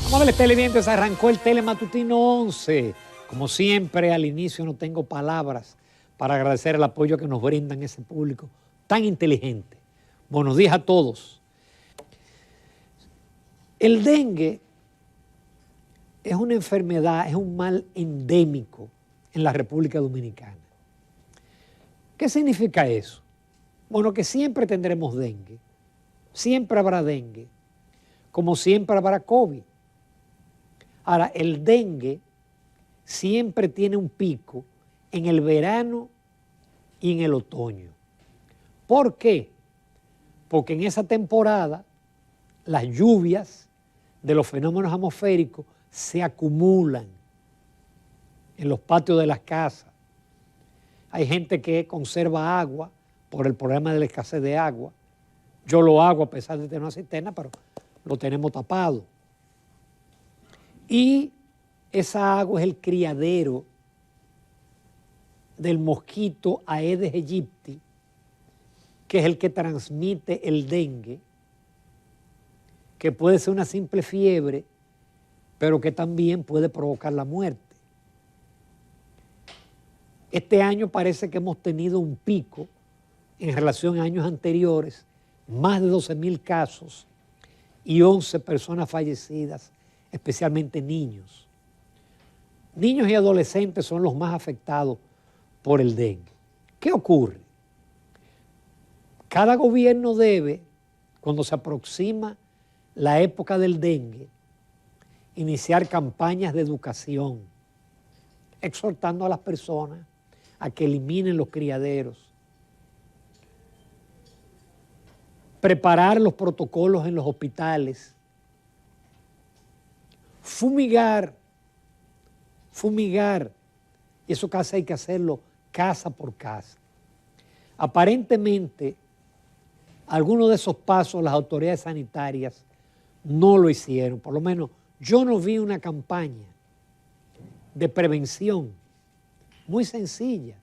Amables televidentes, arrancó el Telematutino 11. Como siempre, al inicio no tengo palabras para agradecer el apoyo que nos brindan ese público tan inteligente. Buenos días a todos. El dengue es una enfermedad, es un mal endémico en la República Dominicana. ¿Qué significa eso? Bueno, que siempre tendremos dengue, siempre habrá dengue, como siempre habrá COVID. Ahora, el dengue siempre tiene un pico en el verano y en el otoño. ¿Por qué? Porque en esa temporada las lluvias de los fenómenos atmosféricos se acumulan en los patios de las casas. Hay gente que conserva agua por el problema de la escasez de agua. Yo lo hago a pesar de tener una cisterna, pero lo tenemos tapado. Y esa agua es el criadero del mosquito Aedes aegypti, que es el que transmite el dengue, que puede ser una simple fiebre, pero que también puede provocar la muerte. Este año parece que hemos tenido un pico en relación a años anteriores, más de 12,000 casos y 11 personas fallecidas, especialmente niños. Niños y adolescentes son los más afectados por el dengue. ¿Qué ocurre? Cada gobierno debe, cuando se aproxima la época del dengue, iniciar campañas de educación, exhortando a las personas a que eliminen los criaderos, preparar los protocolos en los hospitales, fumigar, y eso casi hay que hacerlo casa por casa. Aparentemente, algunos de esos pasos las autoridades sanitarias no lo hicieron, por lo menos yo no vi una campaña de prevención muy sencilla,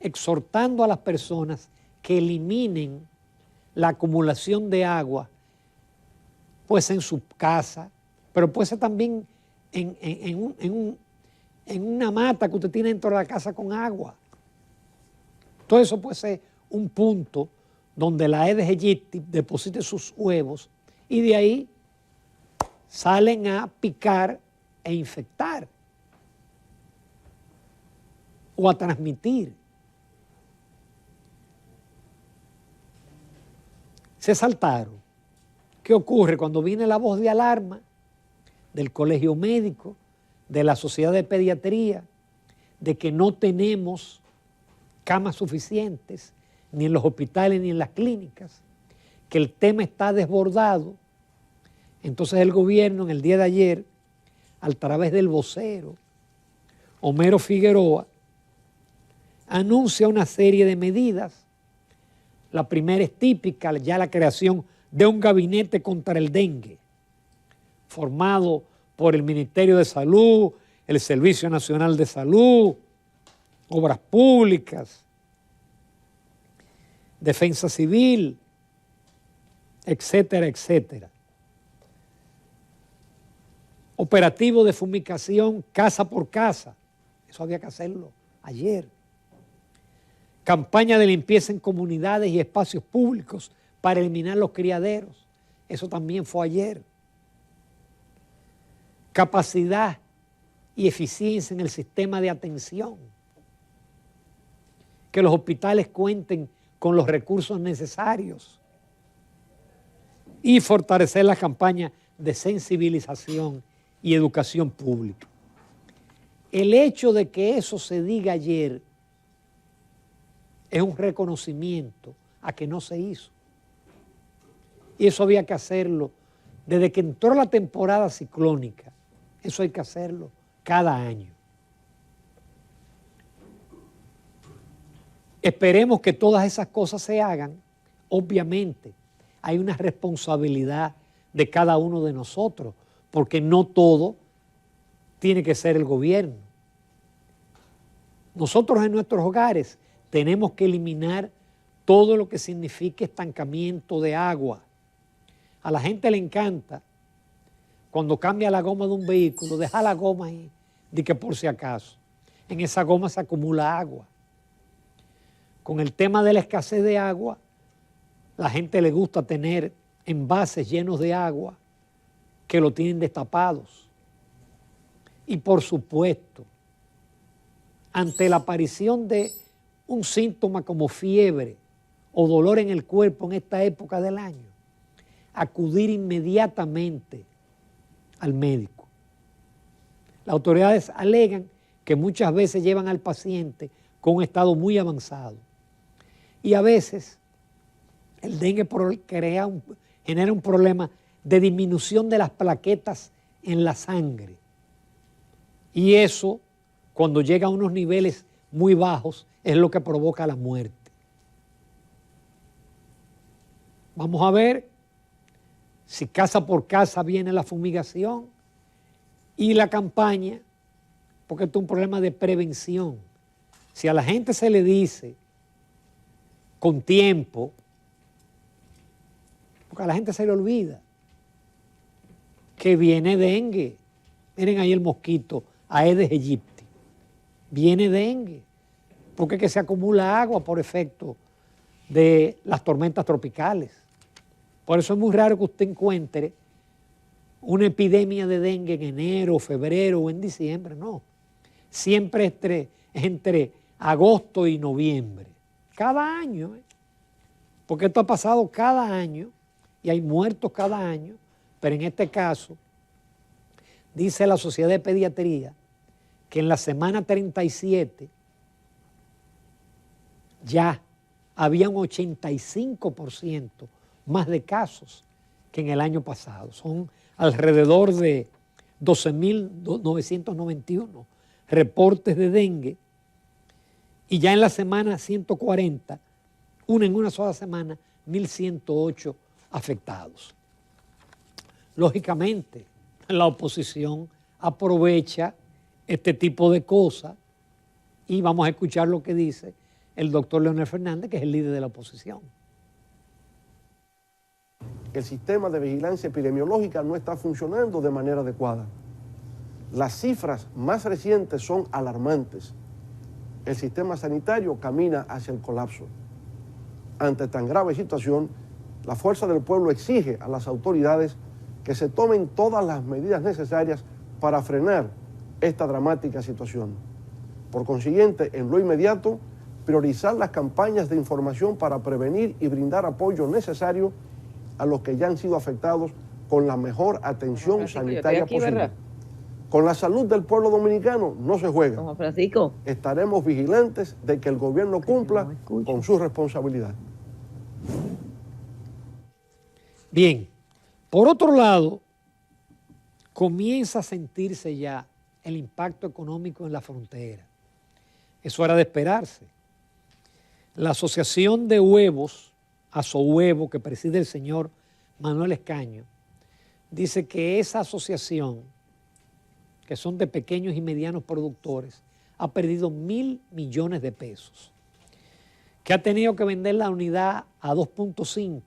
exhortando a las personas que eliminen la acumulación de agua, pues en su casa, pero puede ser también en una mata que usted tiene dentro de la casa con agua. Todo eso puede ser un punto donde la Aedes aegypti deposite sus huevos y de ahí salen a picar e infectar o a transmitir. Se saltaron. ¿Qué ocurre cuando viene la voz de alarma del colegio médico, de la sociedad de pediatría, de que no tenemos camas suficientes ni en los hospitales ni en las clínicas, que el tema está desbordado? Entonces el gobierno en el día de ayer, a través del vocero Homero Figueroa, anuncia una serie de medidas. La primera es típica, ya la creación de un gabinete contra el dengue, formado por el Ministerio de Salud, el Servicio Nacional de Salud, Obras Públicas, Defensa Civil, etcétera, etcétera. Operativo de fumigación casa por casa, eso había que hacerlo ayer. Campaña de limpieza en comunidades y espacios públicos para eliminar los criaderos, eso también fue ayer. Capacidad y eficiencia en el sistema de atención, que los hospitales cuenten con los recursos necesarios y fortalecer la campaña de sensibilización y educación pública. El hecho de que eso se diga ayer es un reconocimiento a que no se hizo. Y eso había que hacerlo desde que entró la temporada ciclónica. Eso hay que hacerlo cada año. Esperemos que todas esas cosas se hagan. Obviamente, hay una responsabilidad de cada uno de nosotros, porque no todo tiene que ser el gobierno. Nosotros en nuestros hogares tenemos que eliminar todo lo que signifique estancamiento de agua. A la gente le encanta cuando cambia la goma de un vehículo, deja la goma ahí, de que por si acaso. En esa goma se acumula agua. Con el tema de la escasez de agua, la gente le gusta tener envases llenos de agua que lo tienen destapados. Y por supuesto, ante la aparición de un síntoma como fiebre o dolor en el cuerpo en esta época del año, acudir inmediatamente al médico. Las autoridades alegan que muchas veces llevan al paciente con un estado muy avanzado y a veces el dengue genera un problema de disminución de las plaquetas en la sangre y eso, cuando llega a unos niveles muy bajos, es lo que provoca la muerte. Vamos a ver si casa por casa viene la fumigación y la campaña, porque esto es un problema de prevención. Si a la gente se le dice con tiempo, porque a la gente se le olvida que viene dengue. Miren ahí el mosquito, Aedes aegypti. Viene dengue, porque es que se acumula agua por efecto de las tormentas tropicales. Por eso es muy raro que usted encuentre una epidemia de dengue en enero, febrero o en diciembre, no. Siempre es entre agosto y noviembre. Cada año, porque esto ha pasado cada año y hay muertos cada año, pero en este caso, dice la Sociedad de Pediatría que en la semana 37 ya había un 85% más de casos que en el año pasado. Son alrededor de 12.991 reportes de dengue y ya en la semana 140, en una sola semana, 1.108 afectados. Lógicamente, la oposición aprovecha este tipo de cosas y vamos a escuchar lo que dice el doctor Leonel Fernández, que es el líder de la oposición. El sistema de vigilancia epidemiológica no está funcionando de manera adecuada. Las cifras más recientes son alarmantes. El sistema sanitario camina hacia el colapso. Ante tan grave situación, la Fuerza del Pueblo exige a las autoridades que se tomen todas las medidas necesarias para frenar esta dramática situación. Por consiguiente, en lo inmediato, priorizar las campañas de información para prevenir y brindar apoyo necesario a los que ya han sido afectados con la mejor atención sanitaria posible. ¿Verdad? Con la salud del pueblo dominicano no se juega. Juan Francisco. Estaremos vigilantes de que el gobierno cumpla con su responsabilidad. Bien, por otro lado, comienza a sentirse ya el impacto económico en la frontera. Eso era de esperarse. La Asociación de Huevos, Asohuevo, que preside el señor Manuel Escaño, dice que esa asociación, que son de pequeños y medianos productores, ha perdido 1.000 millones de pesos, que ha tenido que vender la unidad a 2.5,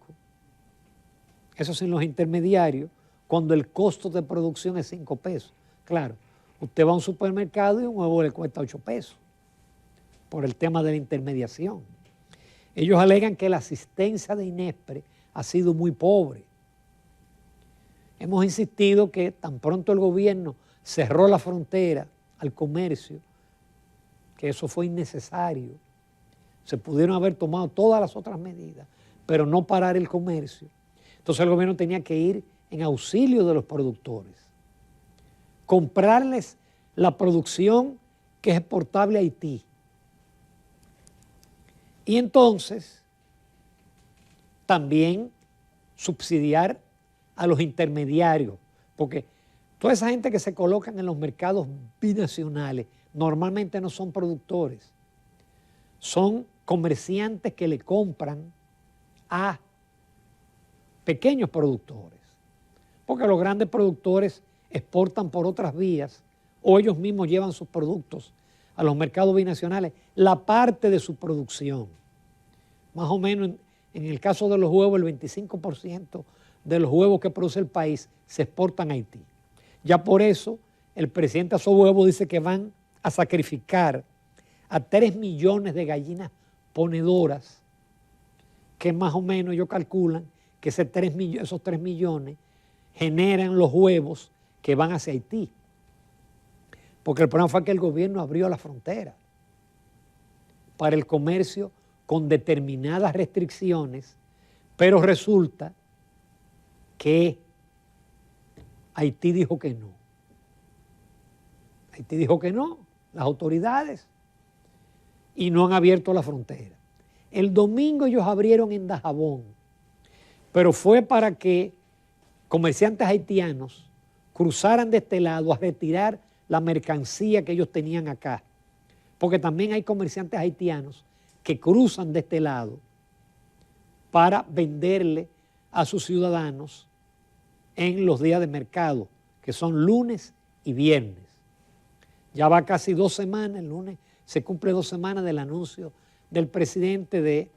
eso sin los intermediarios, cuando el costo de producción es 5 pesos. Claro, usted va a un supermercado y un huevo le cuesta 8 pesos, por el tema de la intermediación. Ellos alegan que la asistencia de INESPRE ha sido muy pobre. Hemos insistido que tan pronto el gobierno cerró la frontera al comercio, que eso fue innecesario. Se pudieron haber tomado todas las otras medidas, pero no parar el comercio. Entonces el gobierno tenía que ir en auxilio de los productores, comprarles la producción que es exportable a Haití. Y entonces también subsidiar a los intermediarios, porque toda esa gente que se colocan en los mercados binacionales normalmente no son productores, son comerciantes que le compran a pequeños productores, porque los grandes productores exportan por otras vías o ellos mismos llevan sus productos a los mercados binacionales, la parte de su producción. Más o menos en el caso de los huevos, el 25% de los huevos que produce el país se exportan a Haití. Ya por eso el presidente Azohuevo dice que van a sacrificar a 3 millones de gallinas ponedoras, que más o menos ellos calculan que esos 3 millones generan los huevos que van hacia Haití. Porque el problema fue que el gobierno abrió la frontera para el comercio con determinadas restricciones, pero resulta que Haití dijo que no. Haití dijo que no, las autoridades, y no han abierto la frontera. El domingo ellos abrieron en Dajabón, pero fue para que comerciantes haitianos cruzaran de este lado a retirar la mercancía que ellos tenían acá. Porque también hay comerciantes haitianos que cruzan de este lado para venderle a sus ciudadanos en los días de mercado, que son lunes y viernes. Ya va casi 2 semanas, el lunes se cumple 2 semanas del anuncio del presidente de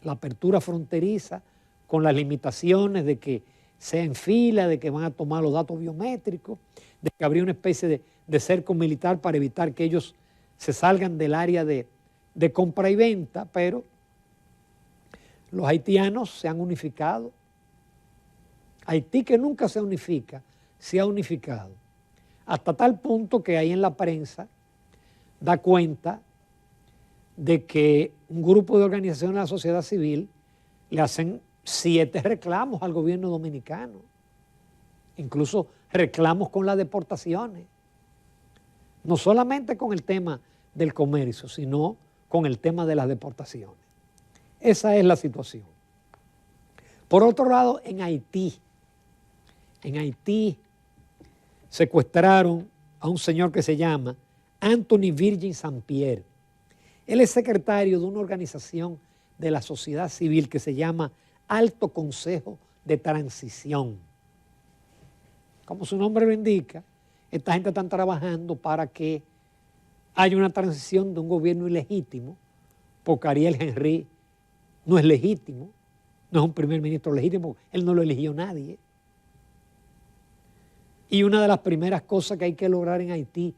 la apertura fronteriza, con las limitaciones de que sea en fila, de que van a tomar los datos biométricos, de que habría una especie de cerco militar para evitar que ellos se salgan del área de compra y venta, pero los haitianos se han unificado. Haití, que nunca se unifica, se ha unificado. Hasta tal punto que ahí en la prensa da cuenta de que un grupo de organizaciones de la sociedad civil le hacen 7 reclamos al gobierno dominicano, incluso reclamos con las deportaciones, no solamente con el tema del comercio, sino con el tema de las deportaciones. Esa es la situación. Por otro lado, en Haití secuestraron a un señor que se llama Anthony Virgin Saint-Pierre. Él es secretario de una organización de la sociedad civil que se llama Alto Consejo de Transición. Como su nombre lo indica, esta gente está trabajando para que haya una transición de un gobierno ilegítimo, porque Ariel Henry no es legítimo, no es un primer ministro legítimo, él no lo eligió nadie. Y una de las primeras cosas que hay que lograr en Haití,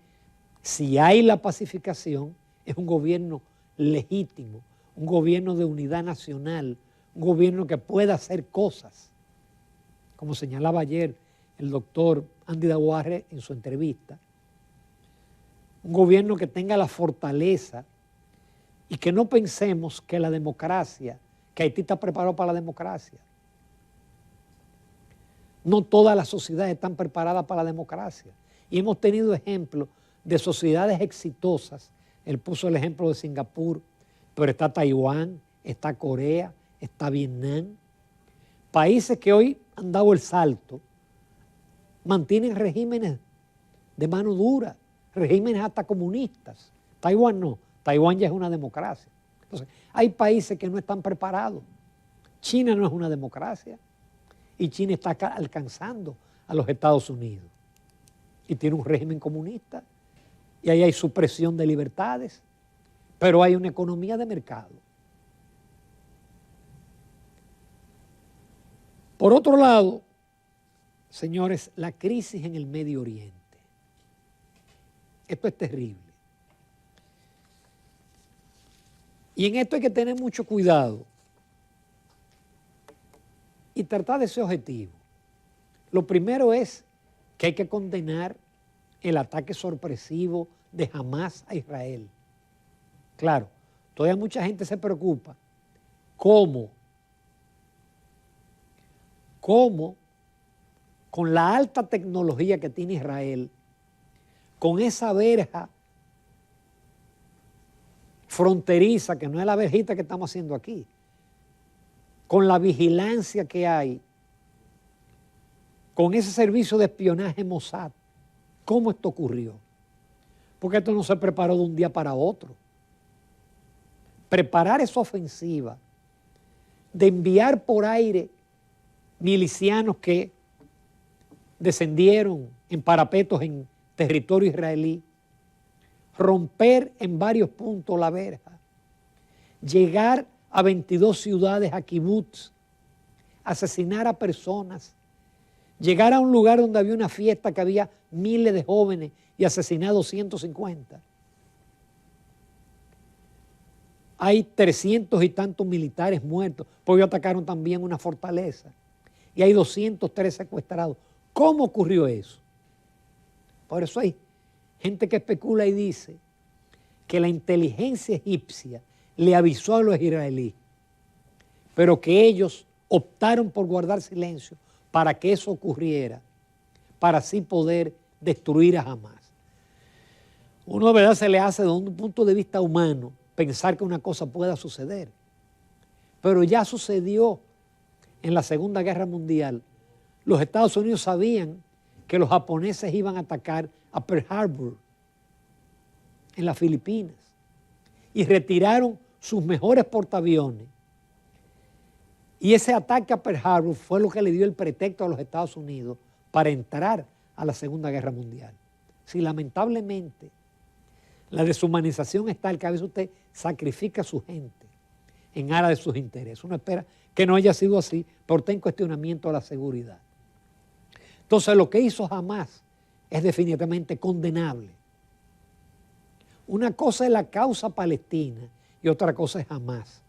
si hay la pacificación, es un gobierno legítimo, un gobierno de unidad nacional, un gobierno que pueda hacer cosas. Como señalaba ayer el doctor Andy Daguarre en su entrevista, un gobierno que tenga la fortaleza y que no pensemos que la democracia, que Haití está preparado para la democracia. No todas las sociedades están preparadas para la democracia. Y hemos tenido ejemplos de sociedades exitosas. Él puso el ejemplo de Singapur, pero está Taiwán, está Corea, está Vietnam. Países que hoy han dado el salto, mantienen regímenes de mano dura, regímenes hasta comunistas. Taiwán no, Taiwán ya es una democracia. Entonces, hay países que no están preparados. China no es una democracia y China está alcanzando a los Estados Unidos y tiene un régimen comunista y ahí hay supresión de libertades, pero hay una economía de mercado. Por otro lado, señores, la crisis en el Medio Oriente. Esto es terrible. Y en esto hay que tener mucho cuidado y tratar de ser objetivo. Lo primero es que hay que condenar el ataque sorpresivo de Hamás a Israel. Claro, todavía mucha gente se preocupa cómo con la alta tecnología que tiene Israel, con esa verja fronteriza, que no es la verjita que estamos haciendo aquí, con la vigilancia que hay, con ese servicio de espionaje Mossad, ¿cómo esto ocurrió? Porque esto no se preparó de un día para otro. Preparar esa ofensiva de enviar por aire milicianos que descendieron en parapetos en territorio israelí, romper en varios puntos la verja, llegar a 22 ciudades, a kibutz, asesinar a personas, llegar a un lugar donde había una fiesta que había miles de jóvenes y asesinados 150. Hay 300 y tantos militares muertos, porque atacaron también una fortaleza. Y hay 203 secuestrados. ¿Cómo ocurrió eso? Por eso hay gente que especula y dice que la inteligencia egipcia le avisó a los israelíes, pero que ellos optaron por guardar silencio para que eso ocurriera, para así poder destruir a Hamás. Uno de verdad se le hace desde un punto de vista humano pensar que una cosa pueda suceder, pero ya sucedió en la Segunda Guerra Mundial. Los Estados Unidos sabían que los japoneses iban a atacar a Pearl Harbor en las Filipinas y retiraron sus mejores portaaviones. Y ese ataque a Pearl Harbor fue lo que le dio el pretexto a los Estados Unidos para entrar a la Segunda Guerra Mundial. Si lamentablemente la deshumanización es tal que a veces usted sacrifica a su gente en aras de sus intereses. Uno espera que no haya sido así, pero está en cuestionamiento a la seguridad. Entonces lo que hizo Hamás es definitivamente condenable. Una cosa es la causa palestina y otra cosa es Hamás.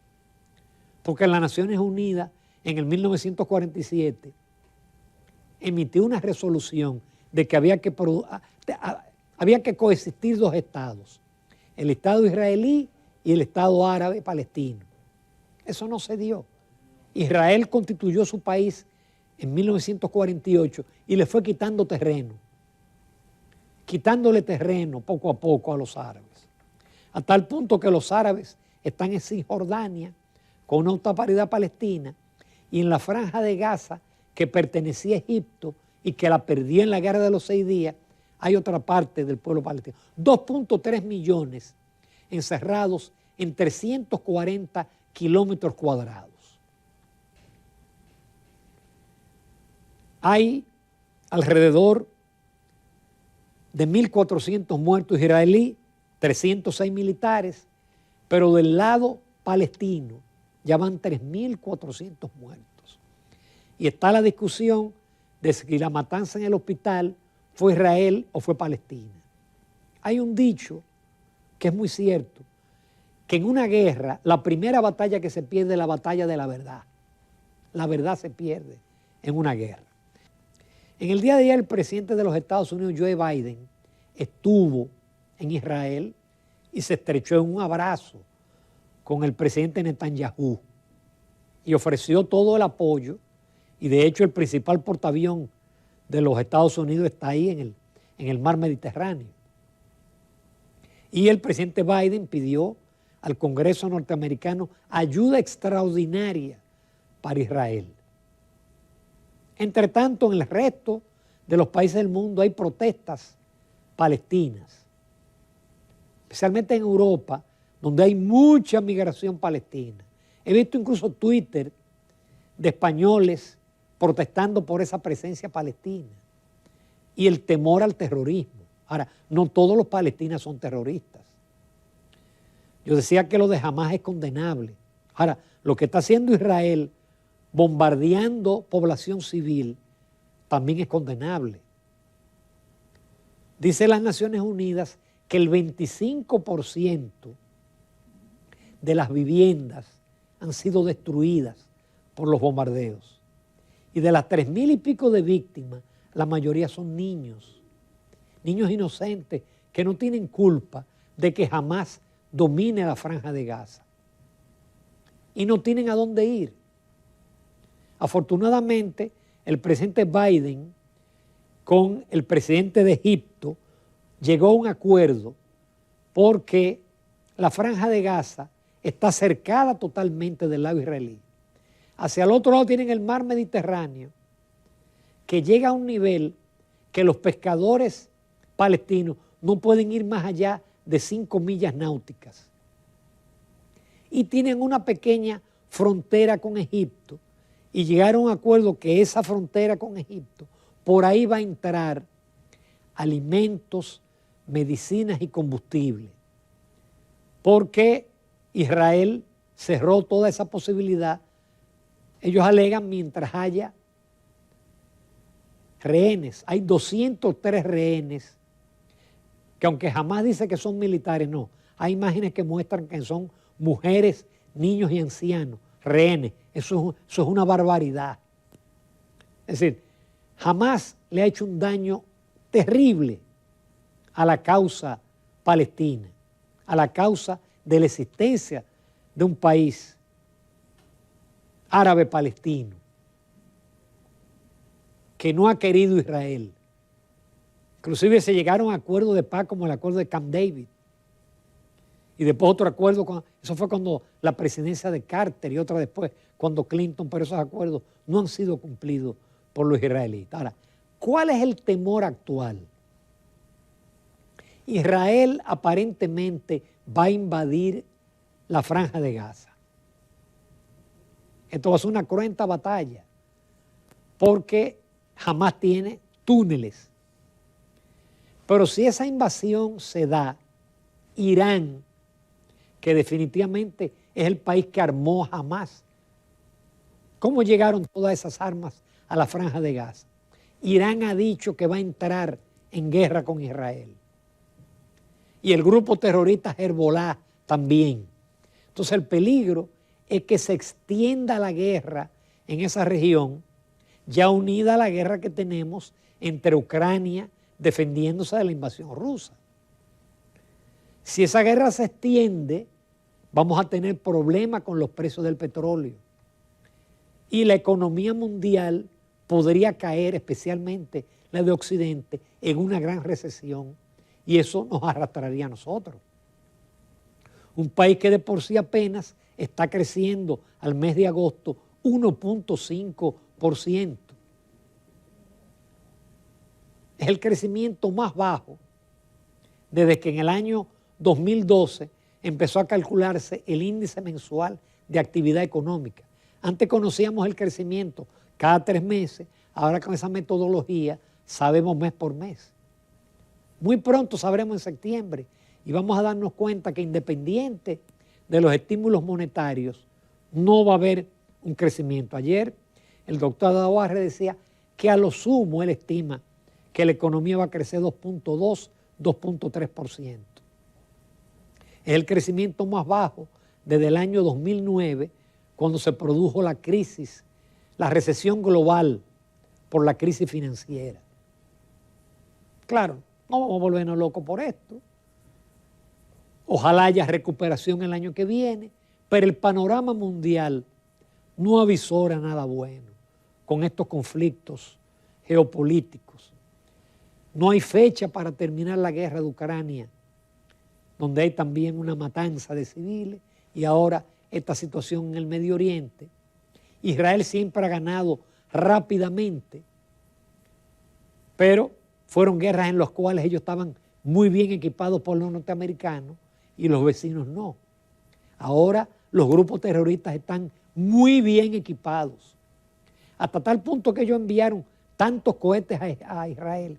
Porque las Naciones Unidas en el 1947 emitió una resolución de que había que coexistir dos estados, el Estado israelí y el Estado árabe palestino. Eso no se dio. Israel constituyó su país en 1948 y le fue quitando terreno, quitándole terreno poco a poco a los árabes, a tal punto que los árabes están en Cisjordania con una autoridad palestina y en la franja de Gaza que pertenecía a Egipto y que la perdió en la guerra de los 6 días, hay otra parte del pueblo palestino. 2.3 millones encerrados en 340 kilómetros cuadrados. Hay alrededor de 1.400 muertos israelíes, 306 militares, pero del lado palestino ya van 3.400 muertos. Y está la discusión de si la matanza en el hospital fue Israel o fue Palestina. Hay un dicho que es muy cierto, que en una guerra la primera batalla que se pierde es la batalla de la verdad. La verdad se pierde en una guerra. En el día de ayer el presidente de los Estados Unidos, Joe Biden, estuvo en Israel y se estrechó en un abrazo con el presidente Netanyahu y ofreció todo el apoyo, y de hecho el principal portaavión de los Estados Unidos está ahí en el mar Mediterráneo. Y el presidente Biden pidió al Congreso norteamericano ayuda extraordinaria para Israel. Entre tanto, en el resto de los países del mundo hay protestas palestinas, especialmente en Europa, donde hay mucha migración palestina. He visto incluso Twitter de españoles protestando por esa presencia palestina y el temor al terrorismo. Ahora, no todos los palestinos son terroristas. Yo decía que lo de Hamás es condenable. Ahora, lo que está haciendo Israel bombardeando población civil también es condenable. Dice las Naciones Unidas que el 25% de las viviendas han sido destruidas por los bombardeos. Y de las 3.000 y pico de víctimas, la mayoría son niños. Niños inocentes que no tienen culpa de que Hamás domine la franja de Gaza. Y no tienen a dónde ir. Afortunadamente, el presidente Biden con el presidente de Egipto llegó a un acuerdo porque la franja de Gaza está cercada totalmente del lado israelí. Hacia el otro lado tienen el mar Mediterráneo, que llega a un nivel que los pescadores palestinos no pueden ir más allá de 5 millas náuticas. Y tienen una pequeña frontera con Egipto, y llegaron a un acuerdo que esa frontera con Egipto, por ahí va a entrar alimentos, medicinas y combustible, porque Israel cerró toda esa posibilidad. Ellos alegan mientras haya rehenes. Hay 203 rehenes, que aunque jamás dice que son militares, no. Hay imágenes que muestran que son mujeres, niños y ancianos, rehenes. Eso es una barbaridad. Es decir, jamás le ha hecho un daño terrible a la causa palestina, a la causa de la existencia de un país árabe palestino que no ha querido Israel. Inclusive se llegaron a acuerdos de paz como el acuerdo de Camp David. Y después otro acuerdo, eso fue cuando la presidencia de Carter y otra después cuando Clinton, pero esos acuerdos no han sido cumplidos por los israelitas. Ahora, ¿cuál es el temor actual? Israel aparentemente va a invadir la Franja de Gaza. Esto va a ser una cruenta batalla porque Hamás tiene túneles. Pero si esa invasión se da, Irán, que definitivamente es el país que armó Hamás, ¿cómo llegaron todas esas armas a la Franja de Gaza? Irán ha dicho que va a entrar en guerra con Israel. Y el grupo terrorista Hezbollah también. Entonces el peligro es que se extienda la guerra en esa región, ya unida a la guerra que tenemos entre Ucrania defendiéndose de la invasión rusa. Si esa guerra se extiende, vamos a tener problemas con los precios del petróleo. Y la economía mundial podría caer, especialmente la de Occidente, en una gran recesión. Y eso nos arrastraría a nosotros. Un país que de por sí apenas está creciendo al mes de agosto 1.5%. Es el crecimiento más bajo desde que en el año 2012 empezó a calcularse el índice mensual de actividad económica. Antes conocíamos el crecimiento cada 3 meses, ahora con esa metodología sabemos mes por mes. Muy pronto sabremos en septiembre y vamos a darnos cuenta que independiente de los estímulos monetarios no va a haber un crecimiento. Ayer el doctor Dawarre decía que a lo sumo él estima que la economía va a crecer 2.2, 2.3%. Es el crecimiento más bajo desde el año 2009, cuando se produjo la crisis, la recesión global por la crisis financiera. Claro, no vamos a volvernos locos por esto. Ojalá haya recuperación el año que viene, pero el panorama mundial no avisora nada bueno con estos conflictos geopolíticos. No hay fecha para terminar la guerra de Ucrania, donde hay también una matanza de civiles, y ahora esta situación en el Medio Oriente. Israel siempre ha ganado rápidamente, pero fueron guerras en las cuales ellos estaban muy bien equipados por los norteamericanos y los vecinos no. Ahora los grupos terroristas están muy bien equipados, hasta tal punto que ellos enviaron tantos cohetes a Israel,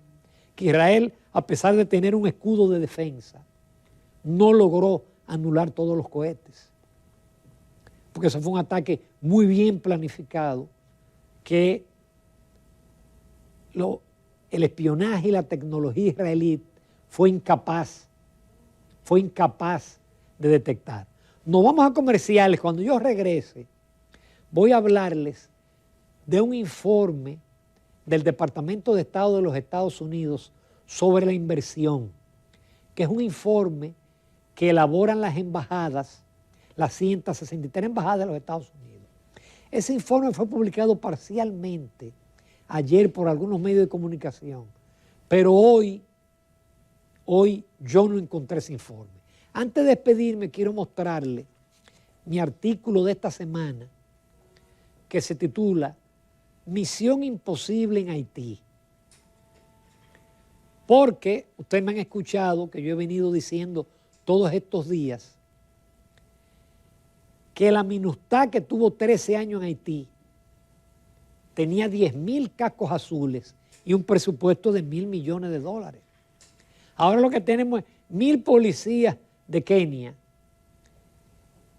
que Israel, a pesar de tener un escudo de defensa, no logró anular todos los cohetes. Porque eso fue un ataque muy bien planificado, que el espionaje y la tecnología israelí fue incapaz de detectar. Nos vamos a comerciales. Cuando yo regrese, voy a hablarles de un informe del Departamento de Estado de los Estados Unidos sobre la inversión, que es un informe que elaboran las embajadas, las 163 embajadas de los Estados Unidos. Ese informe fue publicado parcialmente ayer por algunos medios de comunicación, pero hoy yo no encontré ese informe. Antes de despedirme, quiero mostrarle mi artículo de esta semana, que se titula Misión Imposible en Haití. Porque ustedes me han escuchado que yo he venido diciendo todos estos días que la MINUSTAH, que tuvo 13 años en Haití, tenía 10.000 cascos azules y un presupuesto de $1.000 millones. Ahora lo que tenemos es 1.000 policías de Kenia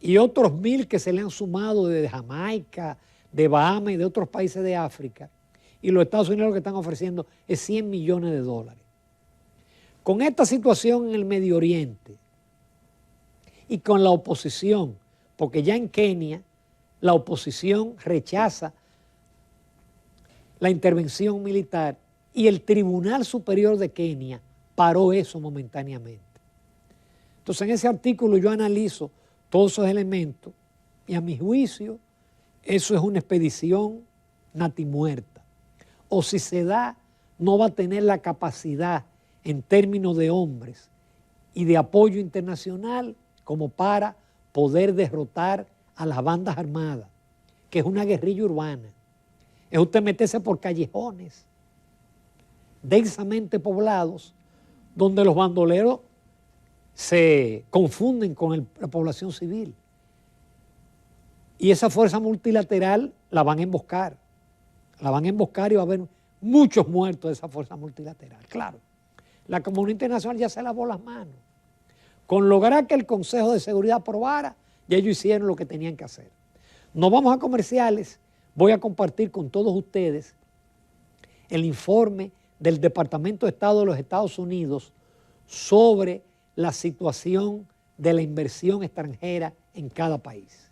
y otros 1.000 que se le han sumado de Jamaica, de Bahamas y de otros países de África. y los Estados Unidos lo que están ofreciendo es 100 millones de dólares. Con esta situación en el Medio Oriente y con la oposición, porque ya en Kenia la oposición rechaza la intervención militar y el Tribunal Superior de Kenia paró eso momentáneamente. Entonces en ese artículo yo analizo todos esos elementos y a mi juicio eso es una expedición natimuerta. O si se da, no va a tener la capacidad en términos de hombres y de apoyo internacional como para poder derrotar a las bandas armadas, que es una guerrilla urbana. Es usted meterse por callejones densamente poblados donde los bandoleros se confunden con la población civil. Y esa fuerza multilateral la van a emboscar. La van a emboscar y va a haber muchos muertos de esa fuerza multilateral. Claro, la comunidad internacional ya se lavó las manos. Con lograr que el Consejo de Seguridad aprobara, ya ellos hicieron lo que tenían que hacer. Nos vamos a comerciales. Voy a compartir con todos ustedes el informe del Departamento de Estado de los Estados Unidos sobre la situación de la inversión extranjera en cada país.